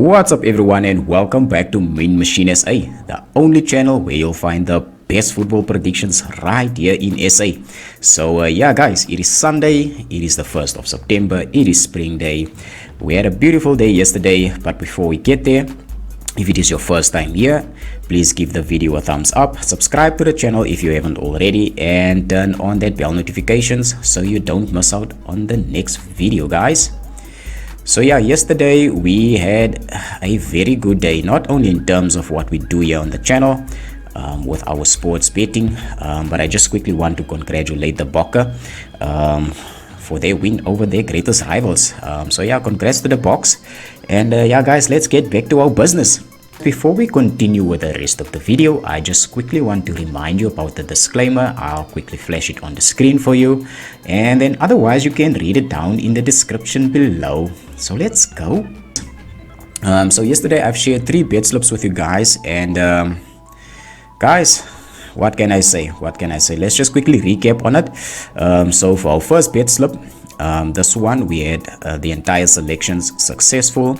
What's up everyone and welcome back to MeanMachineSA, the only channel where you'll find the best football predictions right here in SA. So yeah guys, it is Sunday, it is the 1st of September, it is spring day. We had a beautiful day yesterday, but before we get there, if it is your first time here, please give the video a thumbs up, subscribe to the channel if you haven't already, and turn on that bell notifications so you don't miss out on the next video guys. So yeah, yesterday we had a very good day, not only in terms of what we do here on the channel with our sports betting, but I just quickly want to congratulate the Bokke for their win over their greatest rivals. So yeah, congrats to the Boks. And yeah guys, let's get back to our business. Before we continue with the rest of the video, I just quickly want to remind you about the disclaimer. I'll quickly flash it on the screen for you, and then otherwise you can read it down in the description below. So let's go. So yesterday I've shared 3 bet slips with you guys, and guys, what can I say? Let's just quickly recap on it. So for our first bet slip, this one we had the entire selections successful.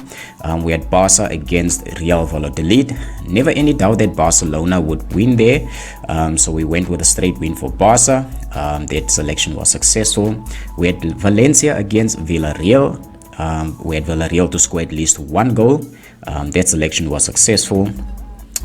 We had Barca against Real Valladolid. Never any doubt that Barcelona would win there, so we went with a straight win for Barca. That selection was successful. We had Valencia against Villarreal. We had Villarreal to score at least 1 goal. That selection was successful.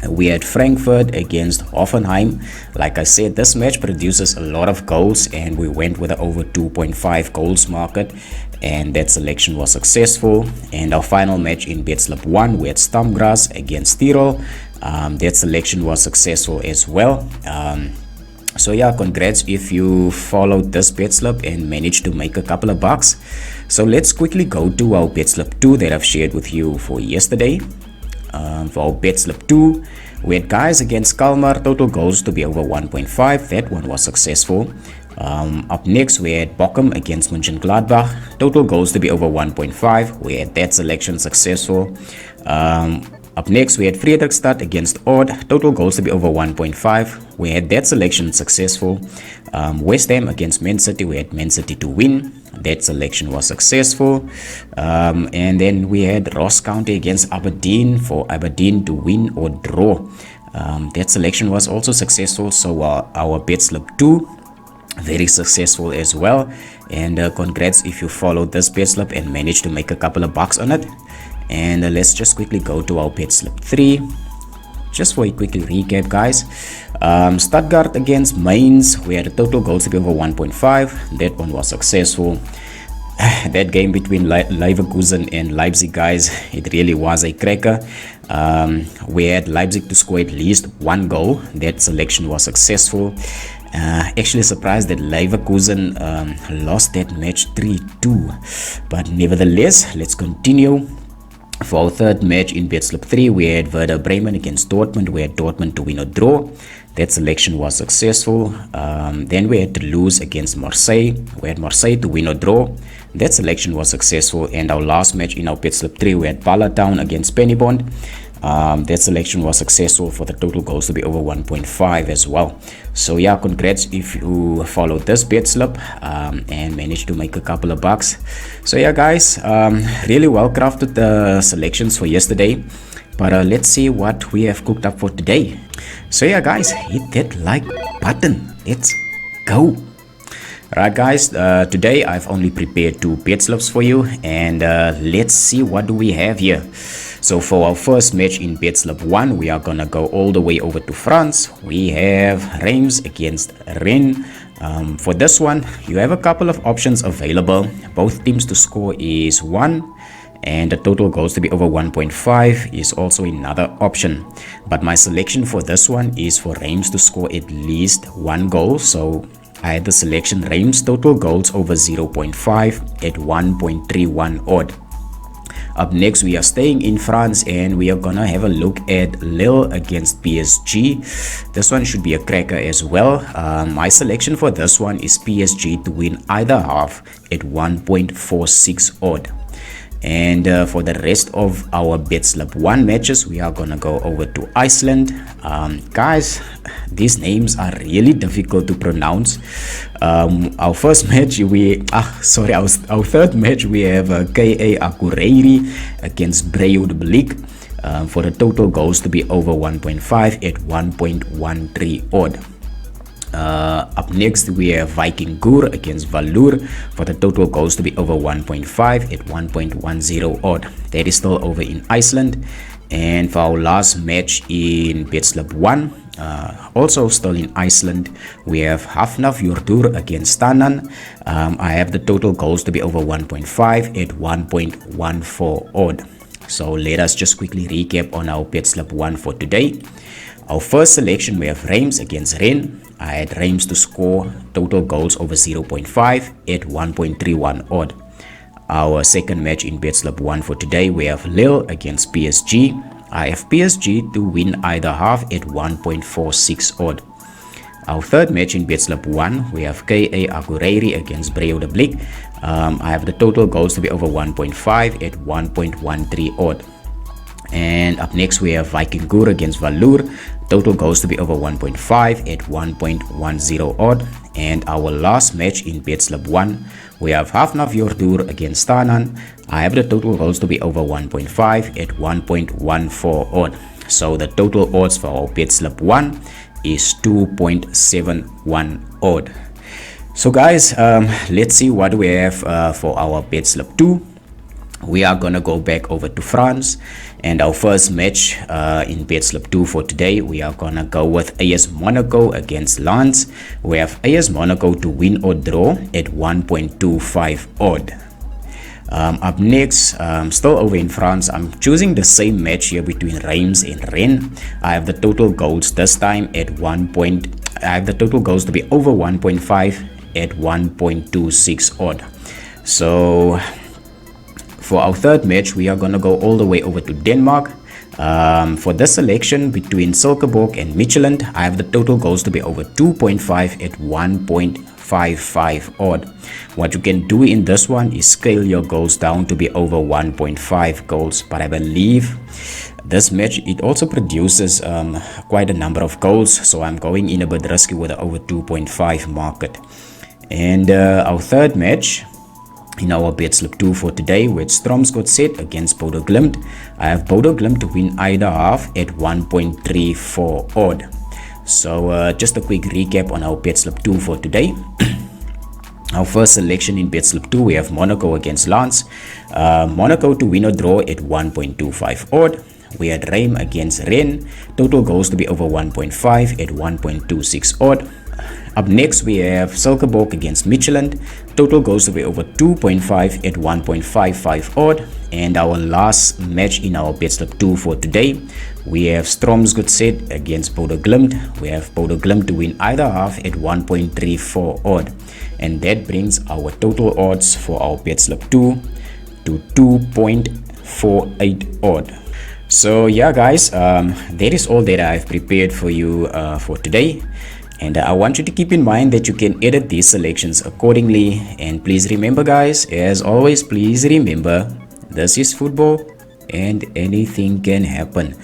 We had Frankfurt against Hoffenheim. Like I said, this match produces a lot of goals, and we went with an over 2.5 goals market, and that selection was successful. And our final match in bet slip 1, we had Stamgras against Tirol. That selection was successful as well. So yeah, congrats if you followed this bet slip and managed to make a couple of bucks. So let's quickly go to our bet slip 2 that I've shared with you for yesterday. For our bet slip 2, we had guys against Kalmar, total goals to be over 1.5. That one was successful. Up next, we had Bochum against Mönchengladbach, total goals to be over 1.5. We had that selection successful. Up next, we had Fredrikstad against Odd, total goals to be over 1.5. We had that selection successful. West Ham against Man City, we had Man City to win. That selection was successful. And then we had Ross County against Aberdeen for Aberdeen to win or draw. That selection was also successful. So our bet slip 2, very successful as well. And congrats if you followed this bet slip and managed to make a couple of bucks on it. And let's just quickly go to our bet slip 3, just for a quick recap guys. Stuttgart against Mainz, we had a total goals to be over 1.5. That one was successful. That game between Leverkusen and Leipzig guys, it really was a cracker. We had Leipzig to score at least 1 goal. That selection was successful. Actually surprised that Leverkusen lost that match 3-2, but nevertheless, let's continue. For our third match in bet slip 3, we had Werder Bremen against Dortmund. We had Dortmund to win or draw. That selection was successful. Then we had Toulouse against Marseille. We had Marseille to win or draw. That selection was successful. And our last match in our bet slip 3, we had Palatown against Pennybond. That selection was successful for the total goals to be over 1.5 as well. So yeah, congrats if you followed this bet slip and managed to make a couple of bucks. So yeah guys, really well crafted the selections for yesterday, but let's see what we have cooked up for today. So yeah guys, hit that like button, let's go. Alright guys, today I've only prepared 2 bet slips for you, and let's see what do we have here. So for our first match in bet slip 1, we are gonna go all the way over to France. We have Reims against Rennes. For this one, you have a couple of options available. Both teams to score is 1, and the total goals to be over 1.5 is also another option. But my selection for this one is for Reims to score at least 1 goal. So I had the selection Reims total goals over 0.5 at 1.31 odd. Up next, we are staying in France, and we are gonna have a look at Lille against PSG. This one should be a cracker as well. My selection for this one is PSG to win either half at 1.46 odd. And for the rest of our bet slip 1 matches, we are gonna go over to Iceland. Guys, these names are really difficult to pronounce. Our first match, our third match, we have K.A. Akureyri against Breiðablik. For the total goals to be over 1.5 at 1.13 odd. Up next, we have Vikingur against Valur for the total goals to be over 1.5 at 1.10 odd. That is still over in Iceland. And for our last match in Betslip 1, also still in Iceland, we have Hafnarfjordur against Stanan. I have the total goals to be over 1.5 at 1.14 odd. So let us just quickly recap on our Betslip 1 for today. Our first selection, we have Reims against Ren. I had Reims to score total goals over 0.5 at 1.31 odd. Our second match in Betslip 1 for today, we have Lille against PSG. I have PSG to win either half at 1.46 odd. Our third match in Betslip 1, we have K.A. Akureyri against Breiðablik. I have the total goals to be over 1.5 at 1.13 odd. And up next, we have Vikingur against Valur. Total goals to be over 1.5 at 1.10 odd. And our last match in Betslip 1, we have Hafnarfjordur against Stanan. I have the total goals to be over 1.5 at 1.14 odd. So the total odds for our Betslip 1 is 2.71 odd. So guys, let's see what we have for our Betslip 2. We are gonna go back over to France, and our first match in Betslip 2 for today, we are gonna go with AS Monaco against Lens. We have AS Monaco to win or draw at 1.25 odd. Up next, still over in France, I'm choosing the same match here between Reims and Rennes. I have the total goals this time at I have the total goals to be over 1.5 at 1.26 odd. So for our third match, we are going to go all the way over to Denmark. For this selection between Silkeborg and Midtjylland, I have the total goals to be over 2.5 at 1.55 odd. What you can do in this one is scale your goals down to be over 1.5 goals, but I believe this match, it also produces quite a number of goals, so I'm going in a bit risky with the over 2.5 market. And our third match in our Betslip 2 for today, with Strømsgodset against Bodø Glimt. I have Bodø Glimt to win either half at 1.34 odd. So just a quick recap on our Betslip 2 for today. Our first selection in Betslip 2, we have Monaco against Lens. Monaco to win or draw at 1.25 odd. We had Reims against Rennes. Total goals to be over 1.5 at 1.26 odd. Up next, we have Silkeborg against Midtjylland. Total goals to be over 2.5 at 1.55 odd. And our last match in our Betslip 2 for today, we have Strømsgodset against Bodø Glimt. We have Bodø Glimt to win either half at 1.34 odd. And that brings our total odds for our Betslip 2 to 2.48 odd. So yeah guys, that is all that I've prepared for you for today. And I want you to keep in mind that you can edit these selections accordingly. And please remember guys, as always, please remember, this is football and anything can happen.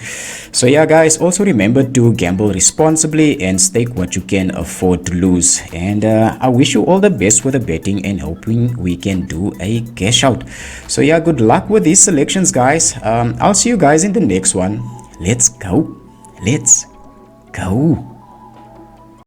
So yeah guys, also remember to gamble responsibly and stake what you can afford to lose. And I wish you all the best with the betting and hoping we can do a cash out. So yeah, good luck with these selections guys. I'll see you guys in the next one. Let's go.